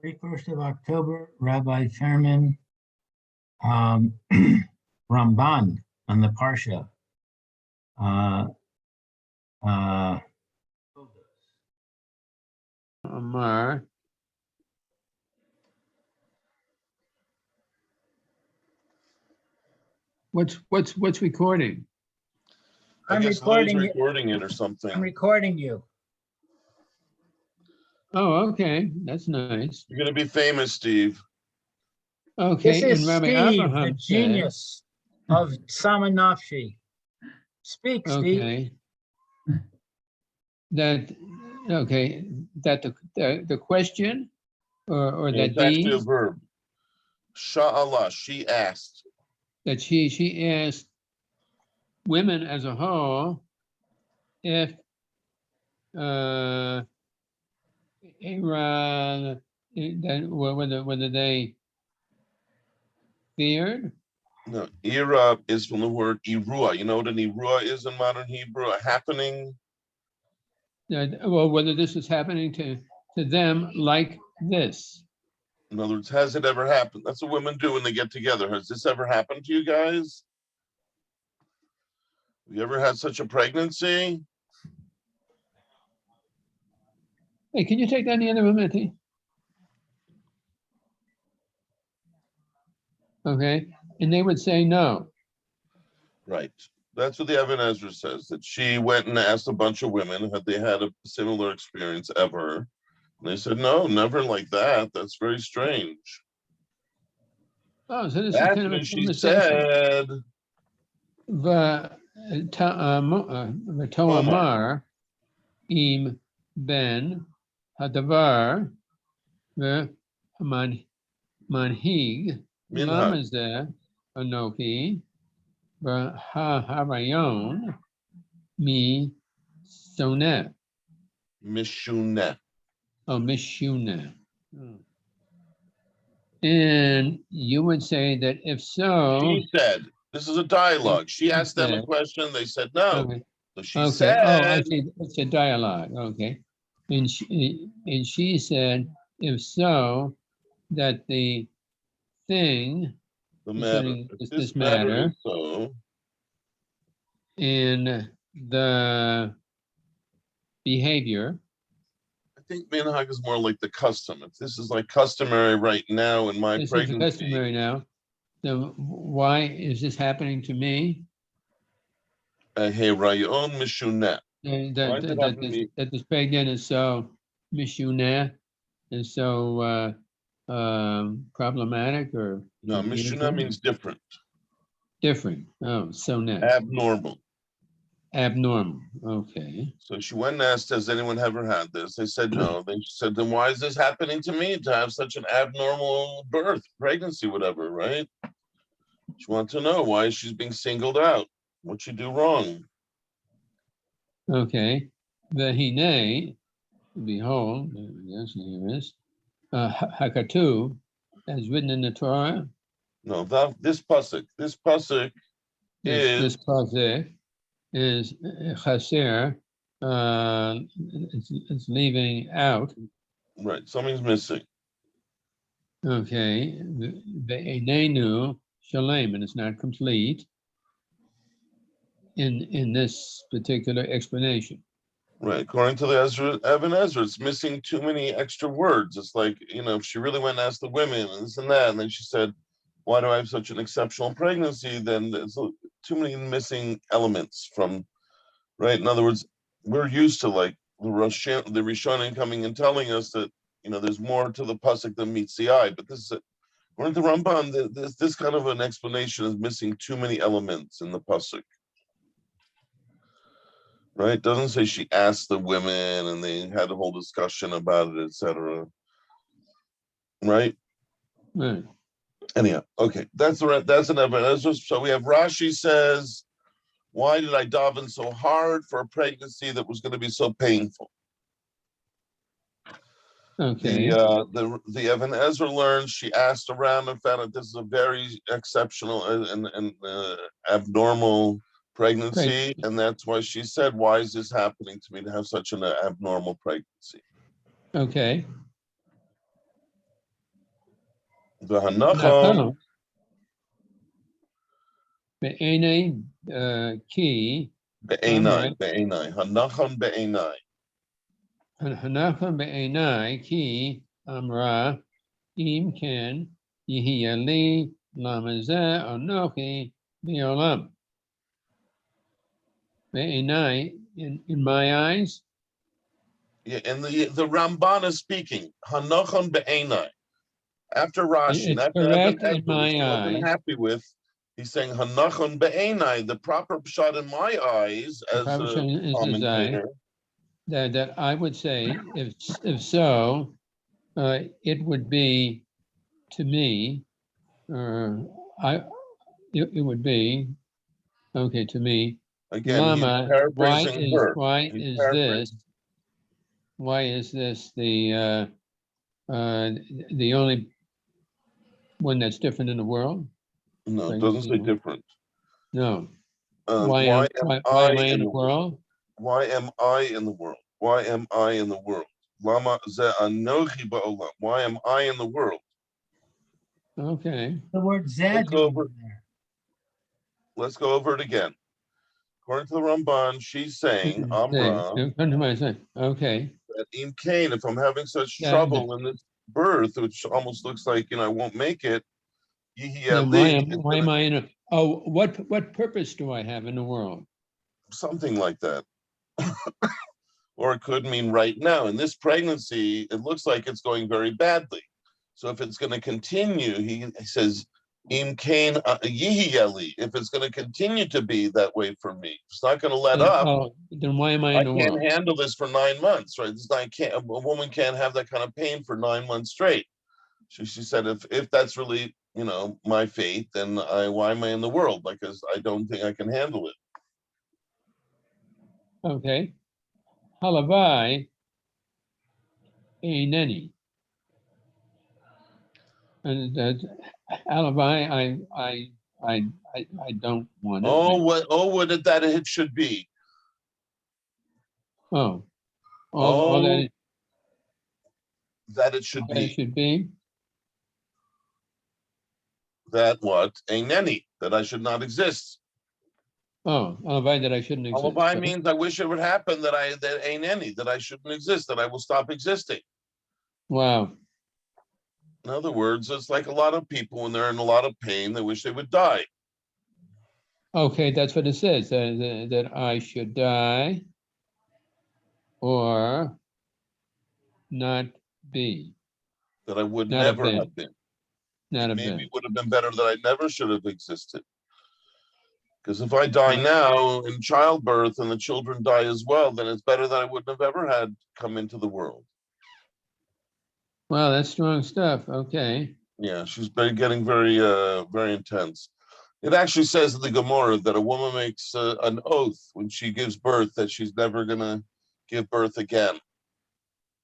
31st of October, Rabbi Faerman, Ramban on the Parsha. Amar. What's recording? I I'm guess recording Lou's it. recording it or something. I'm recording you. Oh, okay, that's nice. You're going to be famous, Steve. Okay, This is and Rabbi Steve, the Abraham said, genius of Samanafshi. Speak, Steve. okay, that the question or that It's actually a these verb. Sha'Allah, she asked. that she asked women as a whole if Iran whether they feared. No, Ira is from the word Irua. You know what an Irua is in modern Hebrew? A happening. Well, whether this is happening to them like this. In other words, has it ever happened? That's what women do when they get together. Has this ever happened to you guys? Have you ever had such a pregnancy? Hey, can you take that in the other room, Etty? Okay, and they would say no. Right. That's what the Evan Ezra says, that she went and asked a bunch of women, had they had a similar experience ever? And they said, no, never like that. That's very strange. Oh, so this That's is kind of a when she conversation. said, V'toamar im ben hadavar v'manhig Minhag. lamazeh anoki v'harayon mi soneh. Mishuneh. Oh, mishuneh. And you would say that if so, She said, this is a dialogue. She asked them a question. They said no. Okay. So she Okay. said, Oh, I see. It's a dialogue. Okay. And she said, if so, that the thing the matter. this matter Is so. in the behavior. I think minhag is more like the custom. If this is like customary right now in my This pregnancy. is customary now. So why is this happening to me? Hey, rayon mishuneh. That this pregnant is so mishuneh, is so problematic or No, mishuneh means different. Different. Oh, so net. Abnormal. Abnormal. Okay. So she went and asked, has anyone ever had this? They said no. Then she said, then why is this happening to me to have such an abnormal birth, pregnancy, whatever, right? She wanted to know why she's being singled out. What'd she do wrong? Okay. Vehine, behold, yes, here is Hakatu, as written in the Torah. No, this pasuk This pasuk is chaser. It's leaving out. Right, something's missing. Okay. The enenu shalem, and it's not complete in this particular explanation. Right, according to the Evan Ezra, it's missing too many extra words. It's like, if she really went and asked the women and this and that, and then she said, why do I have such an exceptional pregnancy? Then there's too many missing elements from, right? In other words, we're used to like the Rishonim coming and telling us that, there's more to the pasuk than meets the eye. But this is, according to Ramban, this kind of an explanation is missing too many elements in the pasuk. Right? It doesn't say she asked the women and they had a whole discussion about it, etc. Right? Right. Anyhow, okay, that's an evidence. So we have Rashi says, why did I daven so hard for a pregnancy that was going to be so painful? Okay. The Evan Ezra learns she asked around and found that this is a very exceptional and abnormal pregnancy, and that's why she said, why is this happening to me to have such an abnormal pregnancy? Okay. V'hanachon Be'enai ki be'enai, be'enai, hanachon be'enai. Hanachon be'enai ki amra im ken yihiyali lamazeh anochi biolam. Be'enai, in my eyes. Yeah, and the Ramban is speaking. Hanachon be'enai. After Rashi, It's after Evan correct in Ezra, which he my wasn't eyes. happy with, he's saying Hanachon be'enai, the proper pshat in my eyes, The as a proposition is commentator. that I would say, if so, it would be to me, it would be okay to me. Again, he's Lama, paraphrasing her. why He's is this? paraphrasing. Why is this the only one that's different in the world? No, it doesn't say different. No. Why am Why am I in in the the world? world? Why am I in the world? Why am I in the world? Lama ze anochi ba'olam. Why am I in the world? Okay. The word Let's Zed go in over. there. Let's go over it again. According to the Ramban, she's saying, Amra, Okay. that in Cain, if I'm having such Yeah, trouble in this birth, which almost looks like I won't make it, Yihi then Ali, why am I in a, oh, what purpose do I have in the world? something like that. Or it could mean right now. In this pregnancy, it looks like it's going very badly. So if it's going to continue, he says, Im Cain Yihi Ali, if it's going to continue to be that way for me, it's not going to let up. Then why am I I in the world? can't handle this for 9 months, right? A woman can't have that kind of pain for 9 months straight. She said, if that's really, my fate, then why am I in the world? Because I don't think I can handle it. Okay. Halavai aineni. And that alibi, I don't want it. What it should be. All that it should be. It should be. That what? Aineni, that I should not exist. Oh, alibi that I shouldn't exist. Alibi means I wish it would happen that aineni, that I shouldn't exist, that I will stop existing. Wow. In other words, it's like a lot of people when they're in a lot of pain, they wish they would die. Okay, that's what it says, that I should die or not be. That I would Not never have been. Maybe it would have been better that I never should have existed. Because if I die now in childbirth and the children die as well, then it's better that I wouldn't have ever had come into the world. Wow, that's strong stuff. Okay. Yeah, she's getting very, very intense. It actually says in the Gemara that a woman makes an oath when she gives birth that she's never going to give birth again.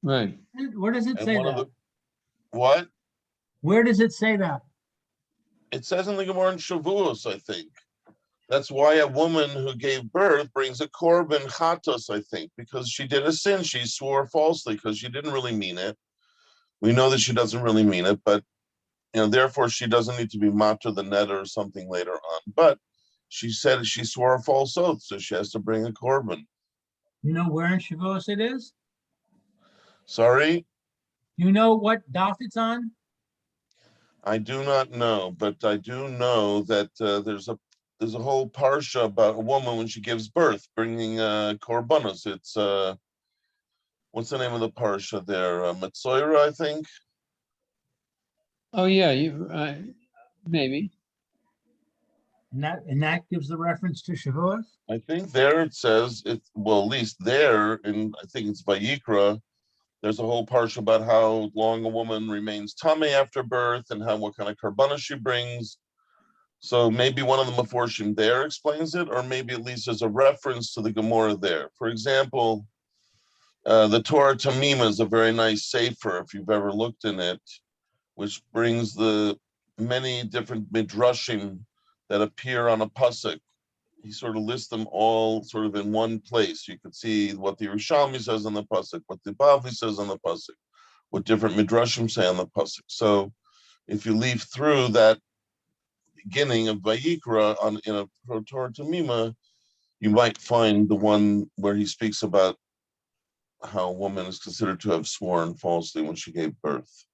Right. Where does it say that? What? Where does it say that? It says in the Gemara in Shavuos, I think. That's why a woman who gave birth brings a korban chatos, I think, because she did a sin. She swore falsely because she didn't really mean it. We know that she doesn't really mean it, but therefore she doesn't need to be matter the net or something later on. But she said she swore a false oath, so she has to bring a korban. You know where in Shavuos it is? Sorry? You know what daf it's on? I do not know, but I do know that there's a whole parsha about a woman when she gives birth, bringing korbanos. It's what's the name of the parsha there? Metzoira, I think. Oh yeah, maybe. And that gives the reference to Shavuos? I think there it says at least there, and I think it's Vayikra, there's a whole parsha about how long a woman remains tamei after birth and what kind of korbanos she brings. So maybe one of the Meforshim there explains it, or maybe at least there's a reference to the Gemara there. For example, the Torah Tamima is a very nice sefer, if you've ever looked in it, which brings the many different midrashim that appear on a pasuk. He sort of lists them all sort of in one place. You could see what the Yerushalmi says on the pasuk, what the Bavli says on the pasuk, what different midrashim say on the pasuk. So if you leaf through that beginning of Vayikra in a Pro Torah Tamima, you might find the one where he speaks about how a woman is considered to have sworn falsely when she gave birth.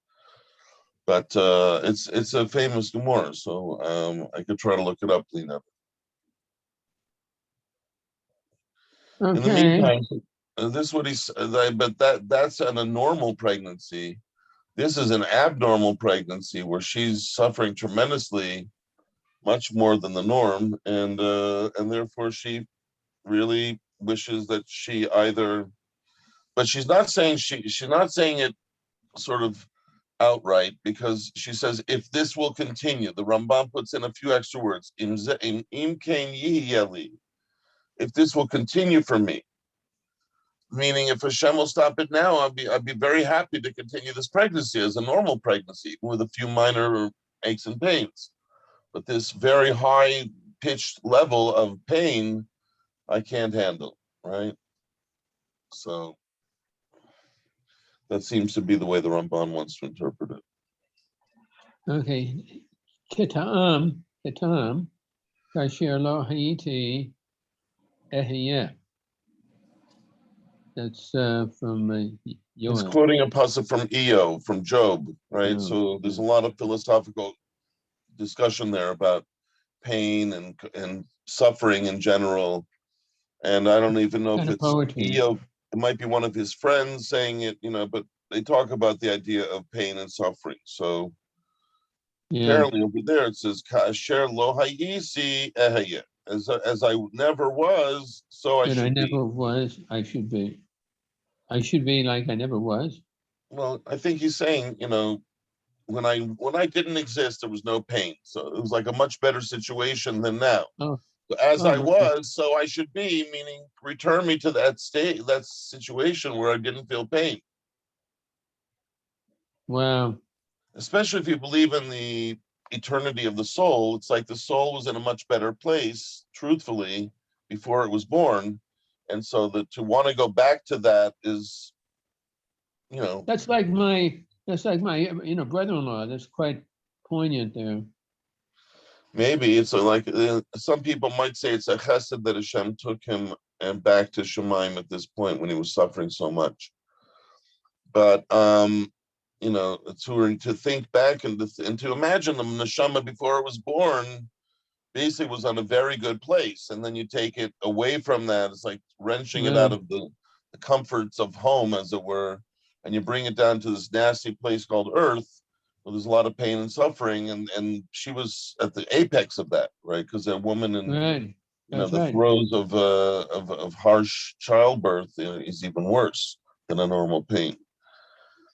But it's a famous Gemara, so I could try to look it up, Lena. In the Okay. meantime, this is what he's. But that's in a normal pregnancy. This is an abnormal pregnancy where she's suffering tremendously, much more than the norm, and therefore she really wishes that she either. But she's not saying she's not saying it sort of outright, because she says if this will continue, the Ramban puts in a few extra words. If this will continue for me, meaning if Hashem will stop it now, I'd be very happy to continue this pregnancy as a normal pregnancy with a few minor aches and pains. But this very high pitched level of pain, I can't handle, right? So that seems to be the way the Ramban wants to interpret it. Okay. Kitam, kasher lo hayiti ehiyeh. That's from He's Yoel. quoting a pasuk from Eo, from Job, right? Oh, So there's a lot of philosophical discussion there about pain and suffering in general. And I don't even know if Kind of it's poetry. Eo, it might be one of his friends saying it, but they talk about the idea of pain and suffering. So Yeah. apparently over there it says, Kasher lo hayisi ehayeh. As I never was, so I And I should be. never was, I should be. I should be like I never was. Well, I think he's saying, when I didn't exist, there was no pain. So it was like a much better situation than now. Oh, As I okay. was, so I should be, meaning return me to that state, that situation where I didn't feel pain. Wow. Especially if you believe in the eternity of the soul, it's like the soul was in a much better place, truthfully, before it was born. And so to want to go back to that is, That's like my brother-in-law. That's quite poignant there. maybe it's like some people might say it's a chesed that Hashem took him and back to Shemaim at this point when he was suffering so much. But to think back and to imagine the neshama before it was born, basically was on a very good place, and then you take it away from that. It's like wrenching it out of the comforts of home, as it were, and you bring it down to this nasty place called Earth, where there's a lot of pain and suffering, and she was at the apex of that, right? Because a woman in the throes of harsh childbirth is even worse than a normal pain.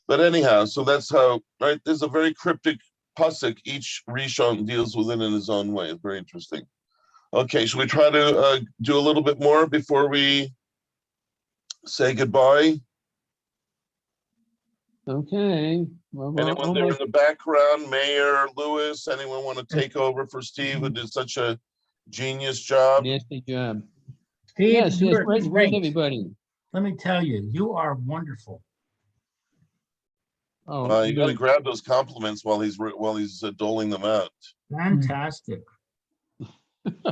But anyhow, so that's how, right? There's a very cryptic pasuk. Each Rishon deals with it in his own way. It's very interesting. Okay, should we try to do a little bit more before we say goodbye? Okay. Well, Anyone there in the background? Mayor, Lewis, anyone want to take over for Steve, who did such a genius job? Nasty job. Steve, Yes, you're where's great. everybody? Let me tell you, you are wonderful. Oh, You got to grab those compliments while he's doling them out. Fantastic.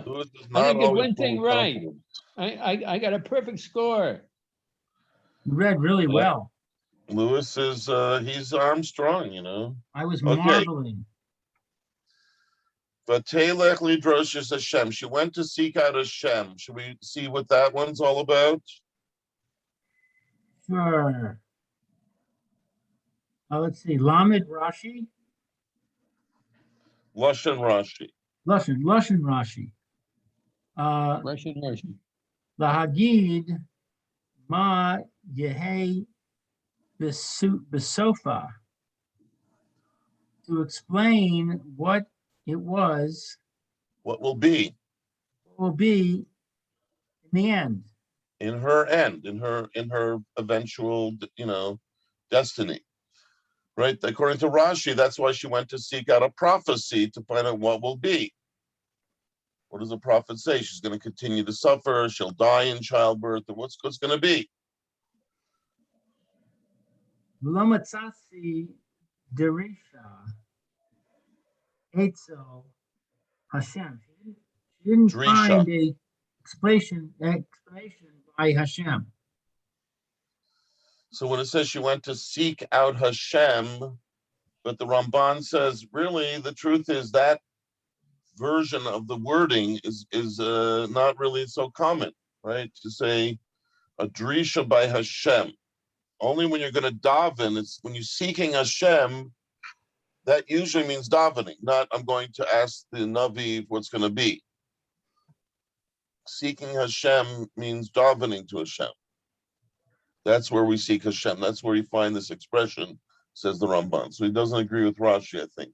Lewis does I not didn't get always one thing pull right. compliments. I got a perfect score. You read really well. Lewis is he's Armstrong, I was Okay. marveling. But Telech Lidrosh Hashem. She went to seek out Hashem. Should we see what that one's all about? Sure. Let's see. Lamed Rashi. Lashon Rashi. Lashon Rashi. Russian. Lahagid ma yehe besofa. To explain what it was. What will be? What will be in the end. In her end, in her eventual, destiny. Right? According to Rashi, that's why she went to seek out a prophecy to find out what will be. What does the prophet say? She's going to continue to suffer. She'll die in childbirth. And what's going to be? Lomatzasi derisha. Etzel Hashem. She didn't Drisha. find a explanation by Hashem. So when it says she went to seek out Hashem, but the Ramban says, really, the truth is that version of the wording is not really so common, right? To say a drisha by Hashem. Only when you're going to daven, it's when you're seeking Hashem, that usually means davening, not I'm going to ask the Navi what's going to be. Seeking Hashem means davening to Hashem. That's where we seek Hashem. That's where you find this expression, says the Ramban. So he doesn't agree with Rashi, I think.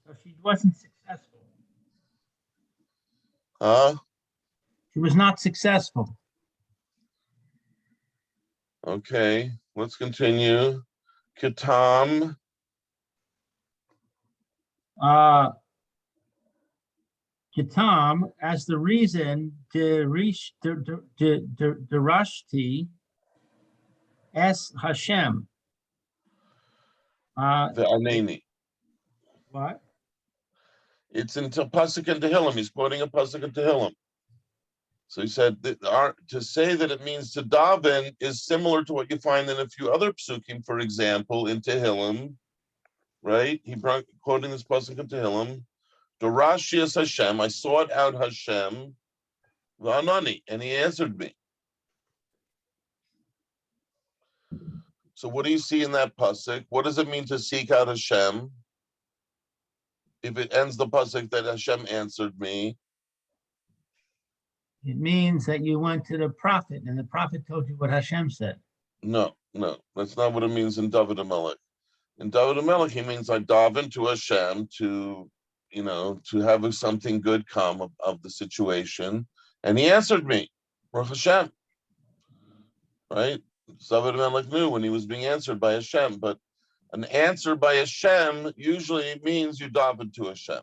So she wasn't successful. She was not successful. Okay, let's continue. Kitam. Kitam, as the reason, Derashti es Hashem. Ve'aneni. What? It's in Pasuk in Tehillim. He's quoting a Pasuk in Tehillim. So he said that to say that it means to daven is similar to what you find in a few other psukim, for example, in Tehillim, right? He brought quoting this Pasuk in Tehillim. Dorashi es Hashem, I sought out Hashem, v'anani, and he answered me. So what do you see in that Pasuk? What does it mean to seek out Hashem? If it ends the Pasuk that Hashem answered me. It means that you went to the prophet and the prophet told you what Hashem said. No, that's not what it means in David HaMelech. In David HaMelech, he means I daven to Hashem to have something good come of the situation. And he answered me, Baruch Hashem. Right? David HaMelech knew when he was being answered by Hashem, but an answer by Hashem usually means you daven to Hashem.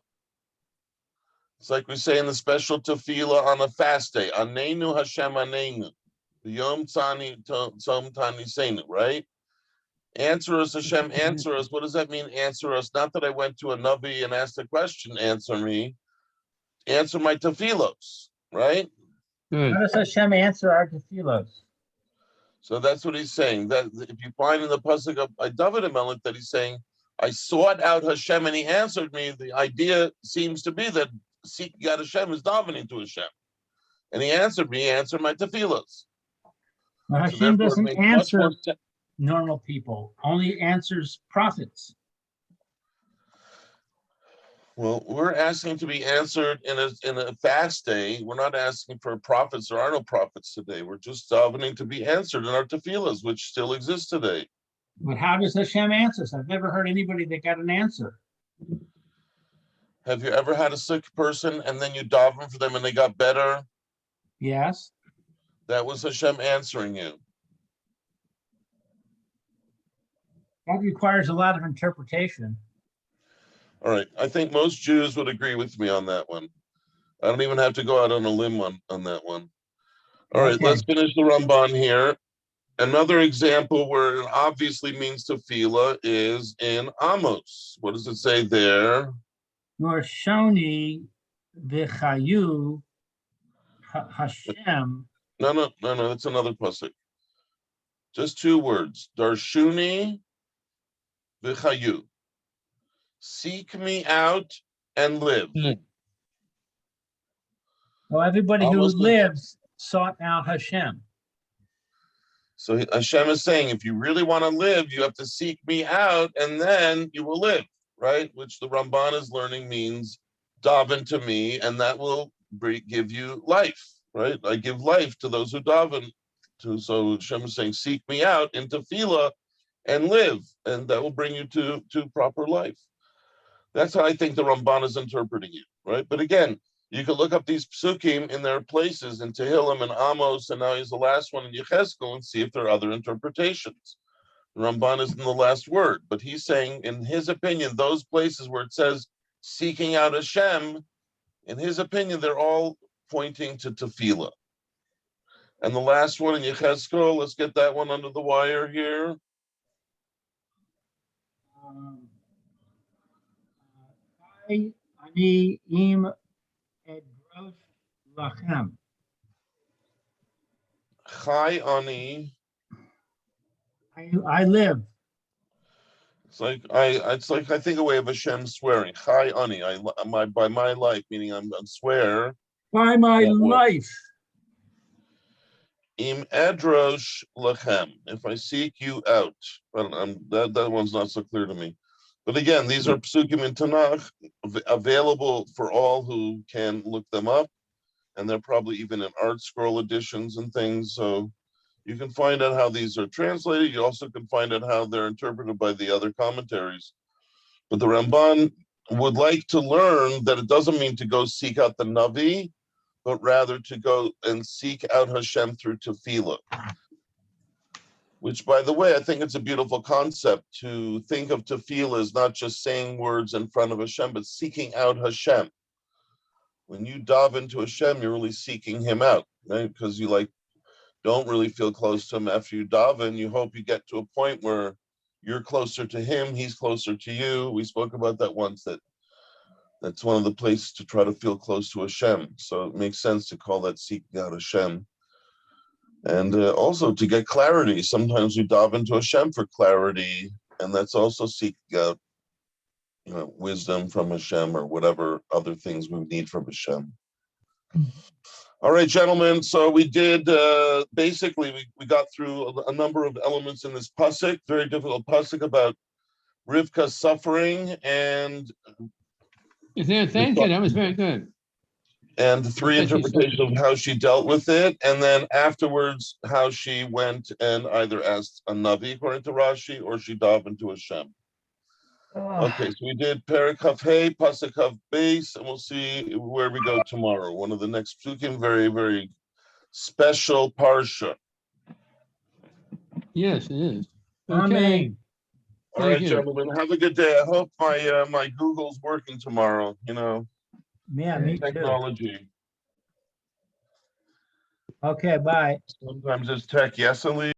It's like we say in the special tefillah on a fast day, Anenu Hashem Anenu, Yom Tzani Tzom Tani Seinu, right? Answer us, Hashem, answer us. What does that mean, answer us? Not that I went to a Navi and asked a question, answer me. Answer my tefillos, right? How does Hashem answer our tefillos? So that's what he's saying. That if you find in the pasuk of David HaMelech that he's saying, I sought out Hashem and he answered me, the idea seems to be that seeking out Hashem is davening to Hashem. And he answered me, he answered my tefillos. Well, Hashem doesn't answer normal people, only answers prophets. Well, we're asking to be answered in a fast day. We're not asking for prophets. There are no prophets today. We're just davening to be answered in our tefillas, which still exist today. But how does Hashem answer us? I've never heard anybody that got an answer. Have you ever had a sick person and then you daven for them and they got better? Yes. That was Hashem answering you. That requires a lot of interpretation. All right. I think most Jews would agree with me on that one. I don't even have to go out on a limb on that one. All right, let's finish the Ramban here. Another example where it obviously means tefillah is in Amos. What does it say there? Nor shoni v'chayu Hashem. No, that's another pasuk. Just two words. Darshuni v'chayu. Seek me out and live. Well, everybody who lives sought out Hashem. So Hashem is saying, if you really want to live, you have to seek me out and then you will live, right? Which the Ramban is learning means daven to me and that will give you life, right? I give life to those who daven to. So Hashem is saying, seek me out in tefillah and live, and that will bring you to proper life. That's how I think the Ramban is interpreting it, right? But again, you can look up these psukim in their places in Tehillim and Amos, and now he's the last one in Yechezkel, and see if there are other interpretations. The Ramban isn't the last word, but he's saying, in his opinion, those places where it says seeking out Hashem, in his opinion, they're all pointing to tefillah. And the last one in Yechezkel, let's get that one under the wire here. Ani im edros lachem. Chai ani. I live. It's like I think a way of Hashem swearing. Chai ani. By my life, meaning I swear. By my That way. life. Im adrosh lachem. If I seek you out, but that one's not so clear to me. But again, these are psukim in Tanakh available for all who can look them up, and they're probably even in art scroll editions and things. So you can find out how these are translated. You also can find out how they're interpreted by the other commentaries. But the Ramban would like to learn that it doesn't mean to go seek out the Navi, but rather to go and seek out Hashem through tefillah. Which, by the way, I think it's a beautiful concept to think of tefillah as not just saying words in front of Hashem, but seeking out Hashem. When you dive into Hashem, you're really seeking him out, right? Because you don't really feel close to him after you daven. You hope you get to a point where you're closer to him, he's closer to you. We spoke about that once, that's one of the places to try to feel close to Hashem. So it makes sense to call that seeking out Hashem. And also to get clarity. Sometimes we dive into Hashem for clarity, and that's also seeking out, wisdom from Hashem or whatever other things we need from Hashem. All right, gentlemen. So we did, basically, we got through a number of elements in this pasuk, very difficult pasuk about Rivka's suffering and... Thank you. That was very good. And the three interpretations of how she dealt with it, and then afterwards how she went and either asked a Navi according to Rashi, or she dove into Hashem. Okay, so we did Perek Kaf Hey, Pasuk Kaf Beis, and we'll see where we go tomorrow. One of the next psukim, very, very special Parsha. Yes, it is. Amen. Okay. All right, you. gentlemen, have a good day. I hope my Google's working tomorrow, Yeah, me too. technology. Okay, bye. Sometimes it's tech, yes, Ali?